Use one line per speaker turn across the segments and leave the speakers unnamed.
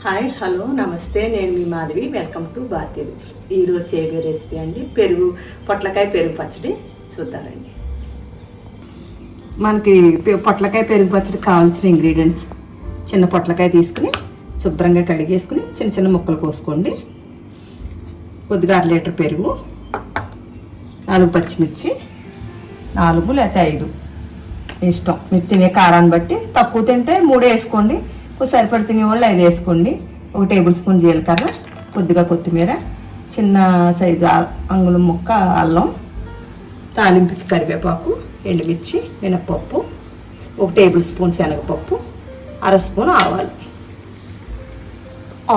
Hi hello నమస్తే, నేను మీ Madhavi. Welcome to భారతీయ రుచులు. ఈరోజు చేయబోయే రెసిపీ అండి పెరుగు పొట్లకాయ పెరుగు పచ్చడి. చూద్దారండి. మనకి పొట్లకాయ పెరుగు పచ్చడి కావాల్సిన ఇంగ్రీడియంట్స్: చిన్న పొట్లకాయ తీసుకుని శుభ్రంగా కడిగేసుకుని చిన్న చిన్న ముక్కలు కోసుకోండి. కొద్దిగా 1 లీటర్ పెరుగు, 4 పచ్చిమిర్చి, 4 లేకపోతే 5 ఇష్టం, మీరు తినే కారాన్ని బట్టి. తక్కువ తింటే 3 వేసుకోండి, సరిపడి తినే వాళ్ళు 5 వేసుకోండి. 1 టేబుల్ స్పూన్ జీలకర్ర, కొద్దిగా కొత్తిమీర, చిన్న సైజు అంగుళం ముక్క అల్లం, తాలింపుకి కరివేపాకు, ఎండుమిర్చి, మినప్పప్పు, 1 టేబుల్ స్పూన్ శనగపప్పు, 1/2 స్పూన్ ఆవాలు,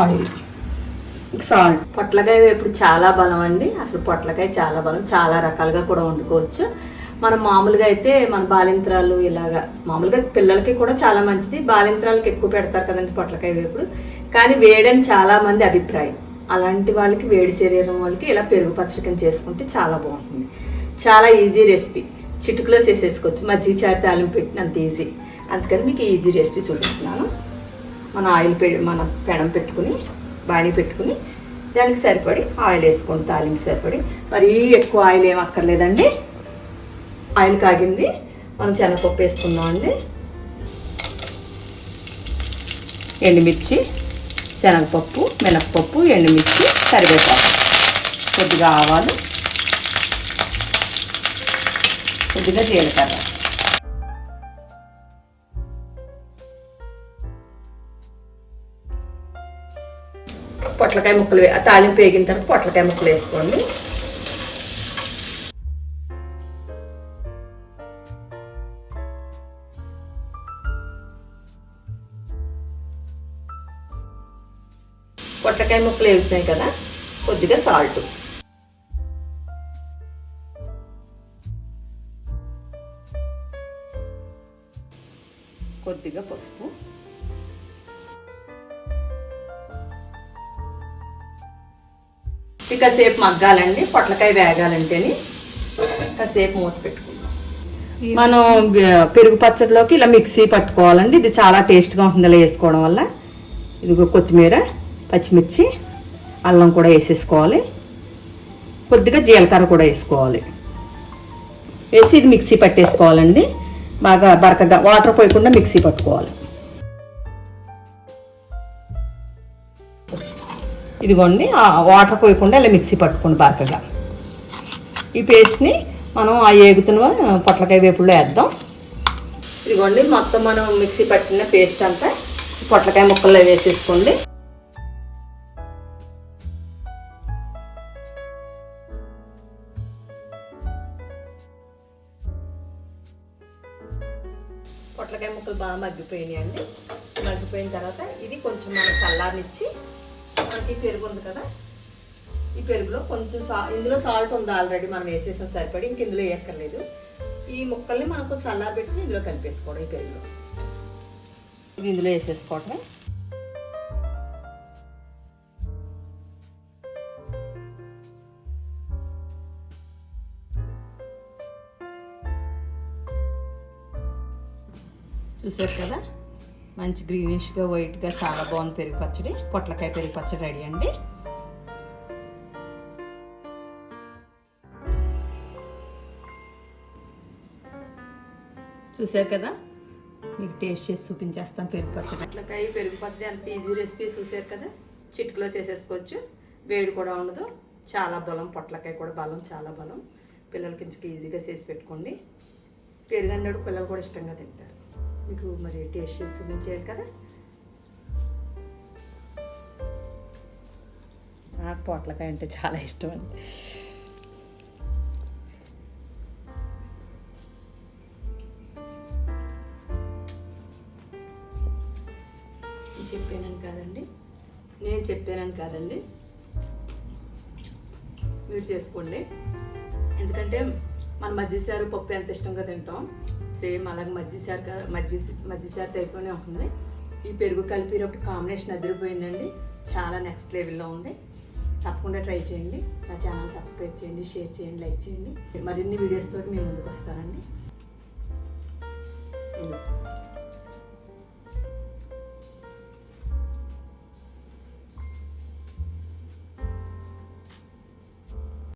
ఆయిల్, సాల్ట్. పొట్లకాయ వేపుడు చాలా బలం అండి. అసలు పొట్లకాయ చాలా బలం, చాలా రకాలుగా కూడా వండుకోవచ్చు. మనం మామూలుగా అయితే మన బాలింత్రాలు ఇలాగా మామూలుగా పిల్లలకి కూడా చాలా మంచిది. బాలింత్రాలకి ఎక్కువ పెడతారు కదండి పొట్లకాయ వేపుడు. కానీ వేడని చాలా మంది అభిప్రాయం. అలాంటి వాళ్ళకి, వేడి శరీరం వాళ్ళకి ఇలా పెరుగు పచ్చడి కింద చేసుకుంటే చాలా బాగుంటుంది. చాలా ఈజీ రెసిపీ, చిటుకులో చేసేసుకోవచ్చు. మజ్జిగ చారు తాలింపు పెట్టినంత ఈజీ. అందుకని మీకు ఈజీ రెసిపీ చూపిస్తున్నాను. మన పెనం పెట్టుకుని బాణీ పెట్టుకుని దానికి సరిపడి ఆయిల్ వేసుకోండి. తాలింపు సరిపడి, మరీ ఎక్కువ ఆయిల్ ఏం అక్కర్లేదండి. ఆయిల్ కాగింది, మనం శనగపప్పు వేసుకుందామండి. ఎండుమిర్చి, శనగపప్పు, మినప్పప్పు, ఎండుమిర్చి, కరివేపాకు, కొద్దిగా ఆవాలు, కొద్దిగా జీలకర్ర. పొట్లకాయ ముక్కలు తాలింపు వేగిన తర్వాత పొట్లకాయ ముక్కలు వేసుకోండి. పొట్లకాయ ముక్కలు వేగుతున్నాయి కదా, కొద్దిగా సాల్ట్, కొద్దిగా పసుపు, కాసేపు మగ్గాలండి. పొట్లకాయ వేగాలంటేని కాసేపు మూత పెట్టుకుందాం. మనం పెరుగు పచ్చడిలోకి ఇలా మిక్సీ పట్టుకోవాలండి. ఇది చాలా టేస్ట్గా ఉంటుంది ఇలా వేసుకోవడం వల్ల. ఇదిగో కొత్తిమీర, పచ్చిమిర్చి, అల్లం కూడా వేసేసుకోవాలి. కొద్దిగా జీలకర్ర కూడా వేసుకోవాలి. వేసి ఇది మిక్సీ పట్టేసుకోవాలండి. బాగా బరకగా వాటర్ పోయకుండా మిక్సీ పట్టుకోవాలి. ఇదిగోండి, వాటర్ పోయకుండా ఇలా మిక్సీ పట్టుకోండి బరకగా. ఈ పేస్ట్ని మనం ఆ ఏగుతున్న పొట్లకాయ వేపుల్లో వేద్దాం. ఇదిగోండి, మొత్తం మనం మిక్సీ పట్టిన పేస్ట్ అంతా పొట్లకాయ ముక్కల్లో వేసేసుకోండి. పొట్లకాయ ముక్కలు బాగా మగ్గిపోయినాయి అండి. మగ్గిపోయిన తర్వాత ఇది కొంచెం మనం చల్లారనిచ్చి, మనకి పెరుగు ఉంది కదా, ఈ పెరుగులో కొంచెం ఇందులో సాల్ట్ ఉంది ఆల్రెడీ, మనం వేసేసాం సరిపడి, ఇంక ఇందులో వేయక్కర్లేదు. ఈ ముక్కల్ని మనకు చల్లారబెట్టి ఇందులో కలిపేసుకోవడం. ఈ పెరుగులో ఇది ఇందులో వేసేసుకోవటమే. చూసారు కదా, మంచి గ్రీనిష్గా వైట్గా చాలా బాగుంది పెరుగు పచ్చడి. పొట్లకాయ పెరుగు పచ్చడి రెడీ అండి. చూసారు కదా, మీకు టేస్ట్ చేసి చూపించేస్తాను పెరుగు పచ్చడి. పొట్లకాయ పెరుగు పచ్చడి ఎంత ఈజీ రెసిపీ చూసారు కదా, చిటికలో చేసేసుకోవచ్చు. వేడి కూడా ఉండదు, చాలా బలం. పొట్లకాయ కూడా బలం, చాలా బలం. పిల్లలకి ఇంచుకు ఈజీగా చేసి పెట్టుకోండి. పెరుగు అన్నాడు పిల్లలు కూడా ఇష్టంగా తింటారు. మీకు మరి టేస్ట్ చేసి చూపించారు కదా. నాకు పొట్లకాయ అంటే చాలా ఇష్టం అండి. నేను చెప్పానని కాదండి, మీరు చేసుకోండి. ఎందుకంటే మన మజ్జిగసారు పప్పు ఎంత ఇష్టంగా తింటాం, సేమ్ అలాగే మజ్జిగసారు టైప్లోనే ఉంటుంది. ఈ పెరుగు కలిపినప్పుడు కాంబినేషన్ అదిరిపోయిందండి, చాలా నెక్స్ట్ లెవెల్లో ఉంది. తప్పకుండా ట్రై చేయండి. నా ఛానల్ సబ్స్క్రైబ్ చేయండి, షేర్ చేయండి, లైక్ చేయండి. మరిన్ని వీడియోస్ తోటి మేము ముందుకు వస్తానండి.